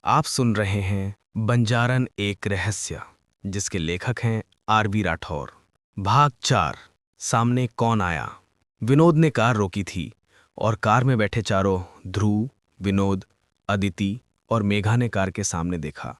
आप सुन रहे हैं बंजारन एक रहस्य, जिसके लेखक हैं आर.वी. राठौर। भाग 4। सामने कौन आया। विनोद ने कार रोकी थी और कार में बैठे चारों, ध्रुव, विनोद, अदिति और मेघा ने कार के सामने देखा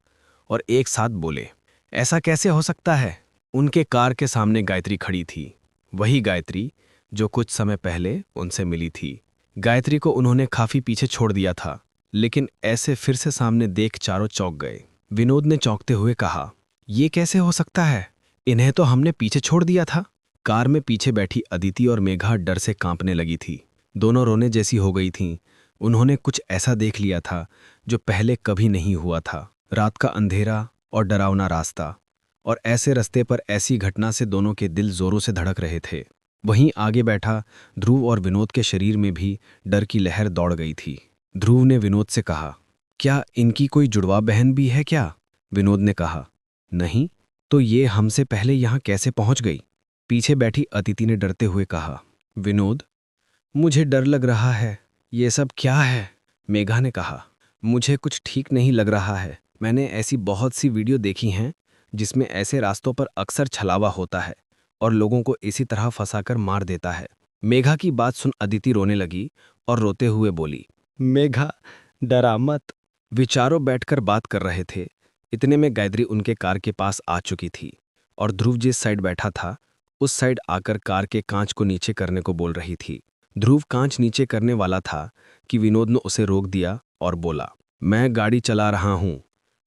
और एक साथ बोले, ऐसा कैसे हो सकता है। उनके कार के सामने गायत्री खड़ी थी, वही गायत्री जो कुछ समय पहले उनसे मिली थी। गायत्री को उन्होंने काफी पीछे छोड़ दिया था, लेकिन ऐसे फिर से सामने देख चारों चौंक गए। विनोद ने चौंकते हुए कहा, ये कैसे हो सकता है, इन्हें तो हमने पीछे छोड़ दिया था। कार में पीछे बैठी अदिति और मेघा डर से कांपने लगी थी। दोनों रोने जैसी हो गई थीं। उन्होंने कुछ ऐसा देख लिया था जो पहले कभी नहीं हुआ था। रात का अंधेरा और डरावना रास्ता, और ऐसे रास्ते पर ऐसी घटना से दोनों के दिल जोरों से धड़क रहे थे। वहीं आगे बैठा ध्रुव और विनोद के शरीर में भी डर की लहर दौड़ गई थी। ध्रुव ने विनोद से कहा, क्या इनकी कोई जुड़वा बहन भी है क्या। विनोद ने कहा, नहीं, तो ये हमसे पहले यहाँ कैसे पहुंच गई। पीछे बैठी अदिति ने डरते हुए कहा, विनोद, मुझे डर लग रहा है, ये सब क्या है। मेघा ने कहा, मुझे कुछ ठीक नहीं लग रहा है। मैंने ऐसी बहुत सी वीडियो देखी हैं जिसमें ऐसे रास्तों पर अक्सर छलावा होता है और लोगों को इसी तरह फंसाकर मार देता है। मेघा की बात सुन अदिति रोने लगी और रोते हुए बोली, मेघा, डरा मत। विचारों बैठकर बात कर रहे थे, इतने में गायत्री उनके कार के पास आ चुकी थी और ध्रुव जिस साइड बैठा था उस साइड आकर कार के कांच को नीचे करने को बोल रही थी। ध्रुव कांच नीचे करने वाला था कि विनोद ने उसे रोक दिया और बोला, मैं गाड़ी चला रहा हूं,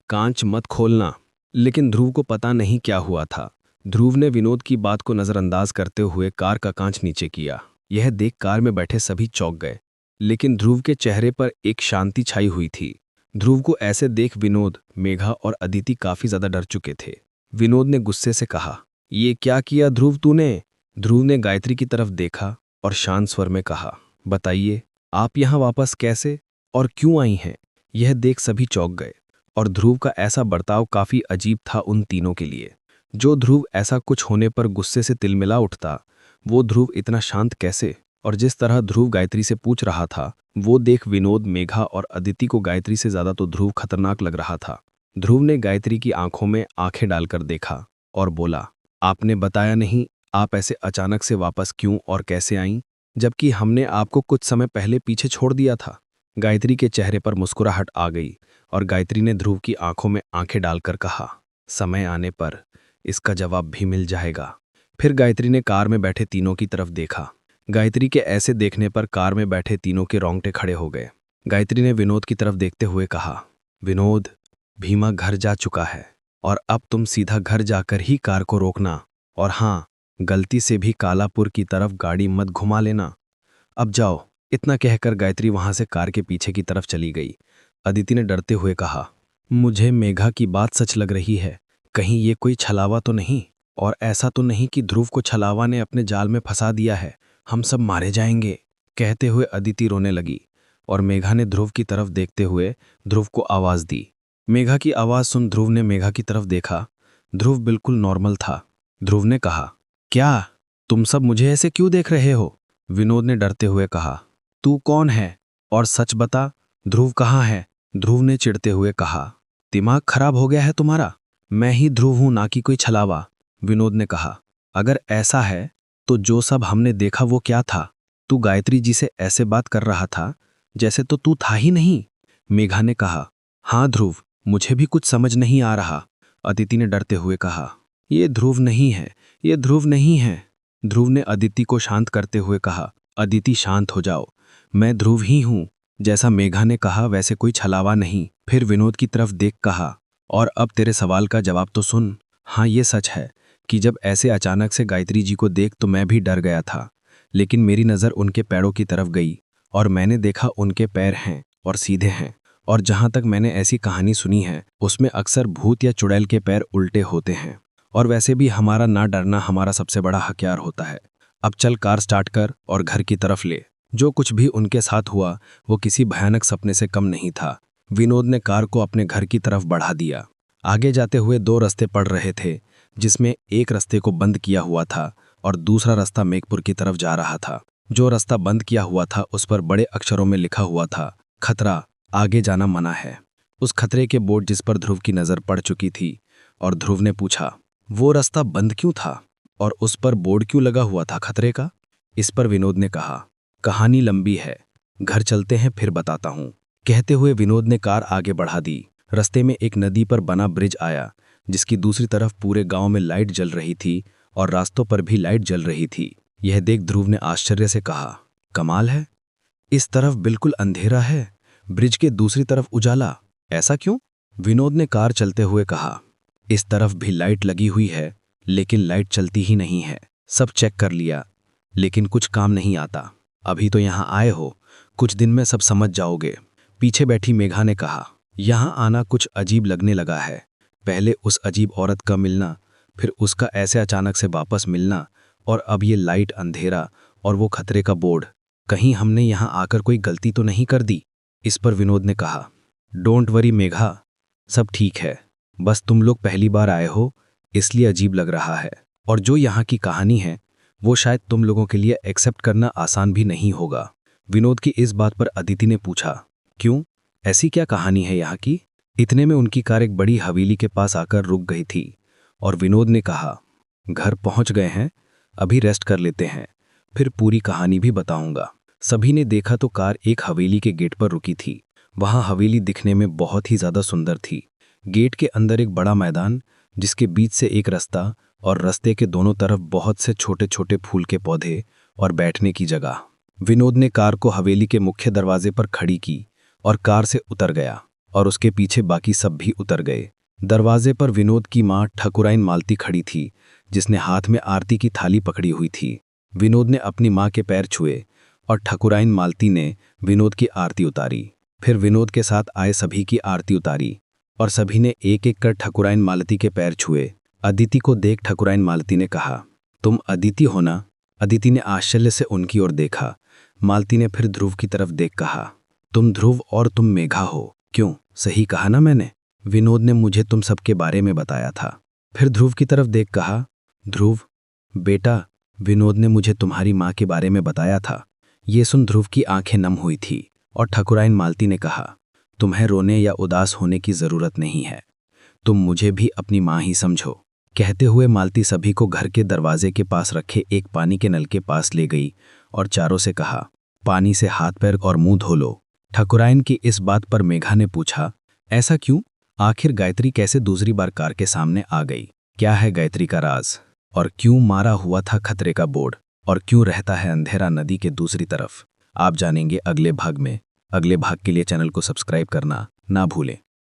कांच मत खोलना। लेकिन ध्रुव को पता नहीं क्या हुआ था। ध्रुव ने विनोद की बात को नजरअंदाज करते हुए कार का कांच नीचे किया। यह देख कार में बैठे सभी चौंक गए, लेकिन ध्रुव के चेहरे पर एक शांति छाई हुई थी। ध्रुव को ऐसे देख विनोद, मेघा और अदिति काफी ज्यादा डर चुके थे। विनोद ने गुस्से से कहा, ये क्या किया ध्रुव तूने। ध्रुव ने गायत्री की तरफ देखा और शांत स्वर में कहा, बताइए, आप यहाँ वापस कैसे और क्यों आई हैं। यह देख सभी चौंक गए और ध्रुव का ऐसा बर्ताव काफी अजीब था उन तीनों के लिए। जो ध्रुव ऐसा कुछ होने पर गुस्से से तिलमिला उठता, वो ध्रुव इतना शांत कैसे। और जिस तरह ध्रुव गायत्री से पूछ रहा था, वो देख विनोद, मेघा और अदिति को गायत्री से ज्यादा तो ध्रुव खतरनाक लग रहा था। ध्रुव ने गायत्री की आंखों में आंखें डालकर देखा और बोला, आपने बताया नहीं, आप ऐसे अचानक से वापस क्यों और कैसे आईं, जबकि हमने आपको कुछ समय पहले पीछे छोड़ दिया था। गायत्री के चेहरे पर मुस्कुराहट आ गई और गायत्री ने ध्रुव की आंखों में आंखें डालकर कहा, समय आने पर इसका जवाब भी मिल जाएगा। फिर गायत्री ने कार में बैठे तीनों की तरफ देखा। गायत्री के ऐसे देखने पर कार में बैठे तीनों के रोंगटे खड़े हो गए। गायत्री ने विनोद की तरफ देखते हुए कहा, विनोद, भीमा घर जा चुका है और अब तुम सीधा घर जाकर ही कार को रोकना, और हाँ, गलती से भी कालापुर की तरफ गाड़ी मत घुमा लेना। अब जाओ। इतना कहकर गायत्री वहां से कार के पीछे की तरफ चली गई। अदिति ने डरते हुए कहा, मुझे मेघा की बात सच लग रही है, कहीं ये कोई छलावा तो नहीं, और ऐसा तो नहीं कि ध्रुव को छलावा ने अपने जाल में फंसा दिया है, हम सब मारे जाएंगे। कहते हुए अदिति रोने लगी और मेघा ने ध्रुव की तरफ देखते हुए ध्रुव को आवाज दी। मेघा की आवाज सुन ध्रुव ने मेघा की तरफ देखा। ध्रुव बिल्कुल नॉर्मल था। ध्रुव ने कहा, क्या तुम सब मुझे ऐसे क्यों देख रहे हो। विनोद ने डरते हुए कहा, तू कौन है और सच बता, ध्रुव कहाँ है। ध्रुव ने चिढ़ते हुए कहा, दिमाग खराब हो गया है तुम्हारा, मैं ही ध्रुव हूं, ना कि कोई छलावा। विनोद ने कहा, अगर ऐसा है तो जो सब हमने देखा वो क्या था। तू गायत्री जी से ऐसे बात कर रहा था जैसे तो तू था ही नहीं। मेघा ने कहा, हाँ ध्रुव, मुझे भी कुछ समझ नहीं आ रहा। अदिति ने डरते हुए कहा, ये ध्रुव नहीं है, ये ध्रुव नहीं है। ध्रुव ने अदिति को शांत करते हुए कहा, अदिति शांत हो जाओ, मैं ध्रुव ही हूं। जैसा मेघा ने कहा वैसे कोई छलावा नहीं। फिर विनोद की तरफ देख कहा, और अब तेरे सवाल का जवाब तो सुन। हाँ, ये सच है कि जब ऐसे अचानक से गायत्री जी को देख तो मैं भी डर गया था, लेकिन मेरी नज़र उनके पैरों की तरफ गई और मैंने देखा उनके पैर हैं और सीधे हैं। और जहाँ तक मैंने ऐसी कहानी सुनी है उसमें अक्सर भूत या चुड़ैल के पैर उल्टे होते हैं। और वैसे भी हमारा ना डरना हमारा सबसे बड़ा हथियार होता है। अब चल कार स्टार्ट कर और घर की तरफ ले। जो कुछ भी उनके साथ हुआ वो किसी भयानक सपने से कम नहीं था। विनोद ने कार को अपने घर की तरफ बढ़ा दिया। आगे जाते हुए दो रास्ते पड़ रहे थे, जिसमें एक रास्ते को बंद किया हुआ था और दूसरा रास्ता मेघपुर की तरफ जा रहा था। जो रास्ता बंद किया हुआ था उस पर बड़े अक्षरों में लिखा हुआ था, खतरा, आगे जाना मना है। उस खतरे के बोर्ड जिस पर ध्रुव की नज़र पड़ चुकी थी। और ध्रुव ने पूछा, वो रास्ता बंद क्यों था और उस पर बोर्ड क्यों लगा हुआ था खतरे का? इस पर विनोद ने कहा, कहानी लंबी है, घर चलते हैं फिर बताता हूँ। कहते हुए विनोद ने कार आगे बढ़ा दी। रास्ते में एक नदी पर बना ब्रिज आया, जिसकी दूसरी तरफ पूरे गांव में लाइट जल रही थी और रास्तों पर भी लाइट जल रही थी। यह देख ध्रुव ने आश्चर्य से कहा, कमाल है, इस तरफ बिल्कुल अंधेरा है, ब्रिज के दूसरी तरफ उजाला, ऐसा क्यों? विनोद ने कार चलते हुए कहा, इस तरफ भी लाइट लगी हुई है, लेकिन लाइट चलती ही नहीं है। सब चेक कर लिया, लेकिन कुछ काम नहीं आता। अभी तो यहाँ आए हो, कुछ दिन में सब समझ जाओगे। पीछे बैठी मेघा ने कहा, यहाँ आना कुछ अजीब लगने लगा है। पहले उस अजीब औरत का मिलना, फिर उसका ऐसे अचानक से वापस मिलना, और अब ये लाइट, अंधेरा और वो खतरे का बोर्ड। कहीं हमने यहाँ आकर कोई गलती तो नहीं कर दी? इस पर विनोद ने कहा, डोंट वरी मेघा, सब ठीक है, बस तुम लोग पहली बार आए हो इसलिए अजीब लग रहा है। और जो यहाँ की कहानी है वो शायद तुम लोगों के लिए एक्सेप्ट करना आसान भी नहीं होगा। विनोद की इस बात पर अदिति ने पूछा, क्यों, ऐसी क्या कहानी है यहाँ की? इतने में उनकी कार एक बड़ी हवेली के पास आकर रुक गई थी और विनोद ने कहा, घर पहुंच गए हैं, अभी रेस्ट कर लेते हैं, फिर पूरी कहानी भी बताऊंगा। सभी ने देखा तो कार एक हवेली के गेट पर रुकी थी। वहां हवेली दिखने में बहुत ही ज्यादा सुंदर थी। गेट के अंदर एक बड़ा मैदान, जिसके बीच से एक रास्ता और रास्ते के दोनों तरफ बहुत से छोटे छोटे फूल के पौधे और बैठने की जगह। विनोद ने कार को हवेली के मुख्य दरवाजे पर खड़ी की और कार से उतर गया और उसके पीछे बाकी सब भी उतर गए। दरवाजे पर विनोद की मां ठकुराइन मालती खड़ी थी, जिसने हाथ में आरती की थाली पकड़ी हुई थी। विनोद ने अपनी मां के पैर छुए और ठकुराइन मालती ने विनोद की आरती उतारी। फिर विनोद के साथ आए सभी की आरती उतारी और सभी ने एक एक कर ठकुराइन मालती के पैर छुए। अदिति को देख ठकुराइन मालती ने कहा, तुम अदिति हो ना? अदिति ने आश्चर्य से उनकी ओर देखा। मालती ने फिर ध्रुव की तरफ देख कहा, तुम ध्रुव और तुम मेघा हो, क्यों, सही कहा ना मैंने? विनोद ने मुझे तुम सबके बारे में बताया था। फिर ध्रुव की तरफ देख कहा, ध्रुव बेटा, विनोद ने मुझे तुम्हारी माँ के बारे में बताया था। ये सुन ध्रुव की आंखें नम हुई थी और ठकुराइन मालती ने कहा, तुम्हें रोने या उदास होने की जरूरत नहीं है, तुम मुझे भी अपनी माँ ही समझो। कहते हुए मालती सभी को घर के दरवाजे के पास रखे एक पानी के नल के पास ले गई और चारों से कहा, पानी से हाथ पैर और मुंह धो लो। ठकुराइन की इस बात पर मेघा ने पूछा, ऐसा क्यों? आखिर गायत्री कैसे दूसरी बार कार के सामने आ गई? क्या है गायत्री का राज? और क्यों मारा हुआ था खतरे का बोर्ड? और क्यों रहता है अंधेरा नदी के दूसरी तरफ? आप जानेंगे अगले भाग में। अगले भाग के लिए चैनल को सब्सक्राइब करना ना भूलें।